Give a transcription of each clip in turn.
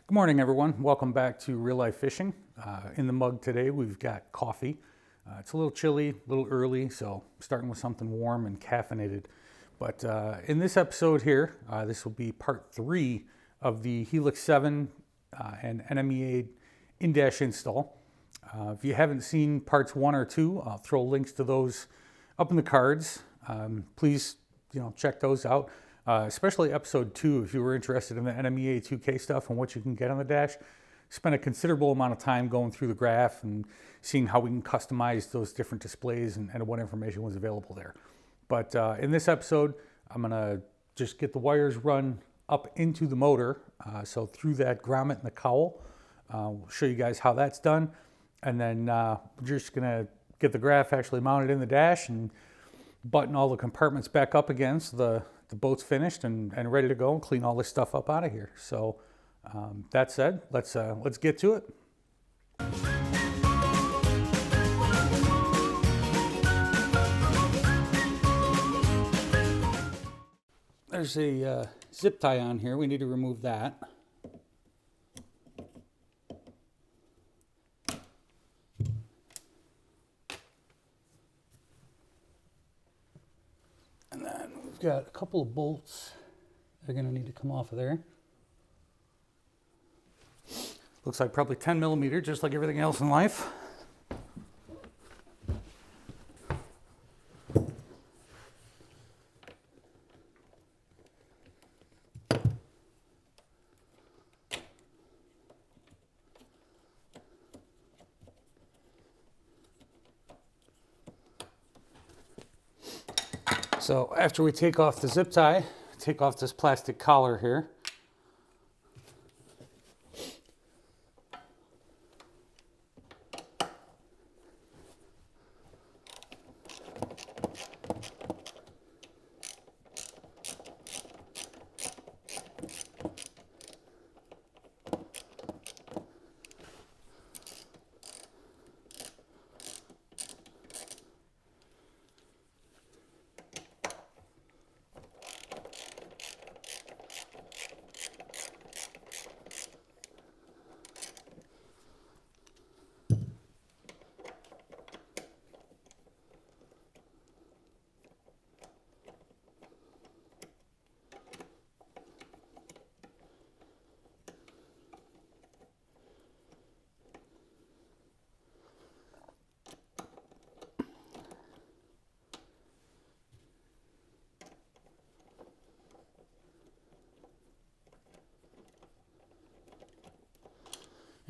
Good morning, everyone. Welcome back to Real Life Fishing. In the mug today, we've got coffee. It's a little chilly, a little early, so starting with something warm and caffeinated. But in this episode here, this will be part 3 of the Helix 7 and NMEA in-dash install. If you haven't seen parts 1 or 2, I'll throw links to those up in the cards. Please, check those out. Especially episode 2, if you were interested in the NMEA 2K stuff and what you can get on the dash. Spent a considerable amount of time going through the graph and seeing how we can customize those different displays and what information was available there. But in this episode, I'm gonna just get the wires run up into the motor, so through that grommet and the cowl. We'll show you guys how that's done. And then we're just gonna get the graph actually mounted in the dash and button all the compartments back up again so the boat's finished and ready to go and clean all this stuff up out of here. So that said, let's get to it. There's a zip tie on here. We need to remove that. And then we've got a couple of bolts that are going to need to come off of there. Looks like probably 10 millimeter, just like everything else in life. So after we take off the zip tie, take off this plastic collar here.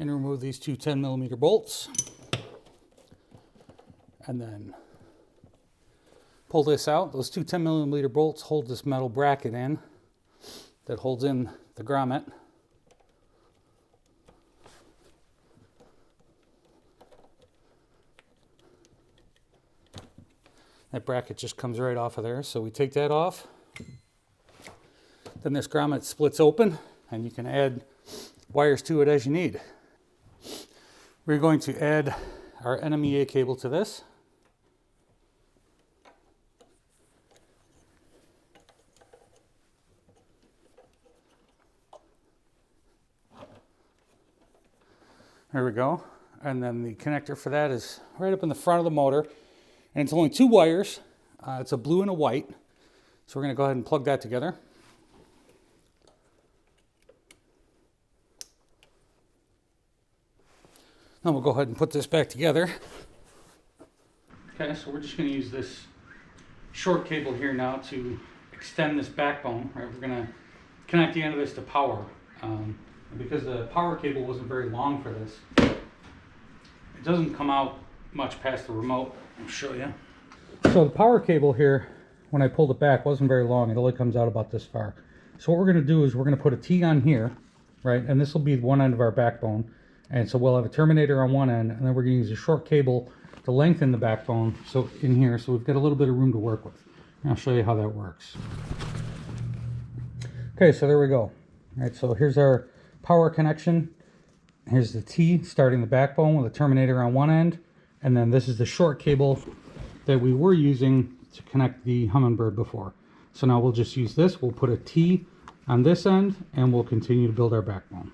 And remove these two 10 millimeter bolts. And then pull this out. Those two 10 millimeter bolts hold this metal bracket in that holds in the grommet. That bracket just comes right off of there. So we take that off. Then this grommet splits open and you can add wires to it as you need. We're going to add our NMEA cable to this. There we go. And then the connector for that is right up in the front of the motor. And it's only 2 wires. It's a blue and a white. So we're going to go ahead and plug that together. Then we'll go ahead and put this back together. Okay, so we're just going to use this short cable here now to extend this backbone. Right, we're going to connect the end of this to power. Because the power cable wasn't very long for this, it doesn't come out much past the remote. I'll show you. So the power cable here, when I pulled it back, wasn't very long. It only comes out about this far. So what we're going to do is we're going to put a T on here, right? And this will be one end of our backbone. And so we'll have a terminator on one end, and then we're going to use a short cable to lengthen the backbone so in here, so we've got a little bit of room to work with. And I'll show you how that works. Okay, so there we go. All right, so here's our power connection. Here's the T starting the backbone with a terminator on one end, and then this is the short cable that we were using to connect the Humminbird before. So now we'll just use this. We'll put a T on this end, and we'll continue to build our backbone.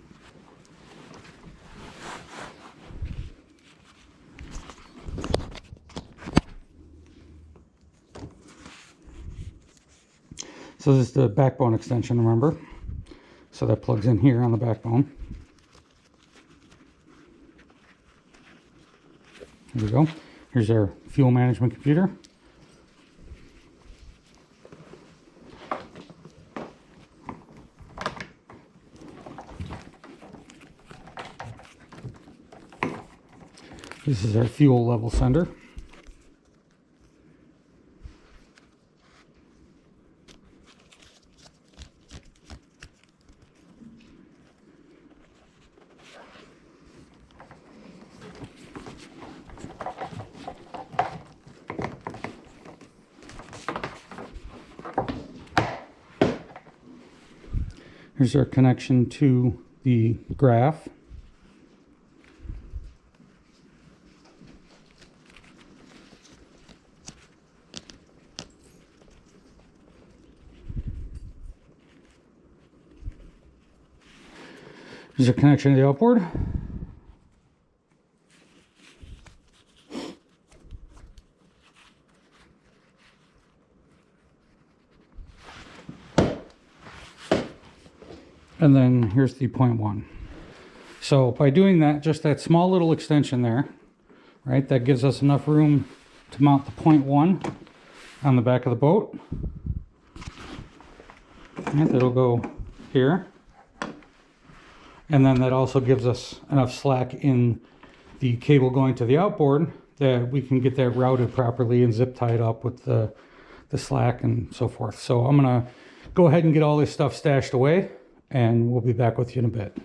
So this is the backbone extension, remember? So that plugs in here on the backbone. Here we go. Here's our fuel management computer. This is our fuel level sender. Here's our connection to the graph. Here's our connection to the outboard. And then here's the 0.1. So by doing that, just that small little extension there, right, that gives us enough room to mount the 0.1 on the back of the boat. Right, that'll go here. And then that also gives us enough slack in the cable going to the outboard that we can get that routed properly and zip tied up with the slack and so forth. So I'm gonna go ahead and get all this stuff stashed away, and we'll be back with you in a bit.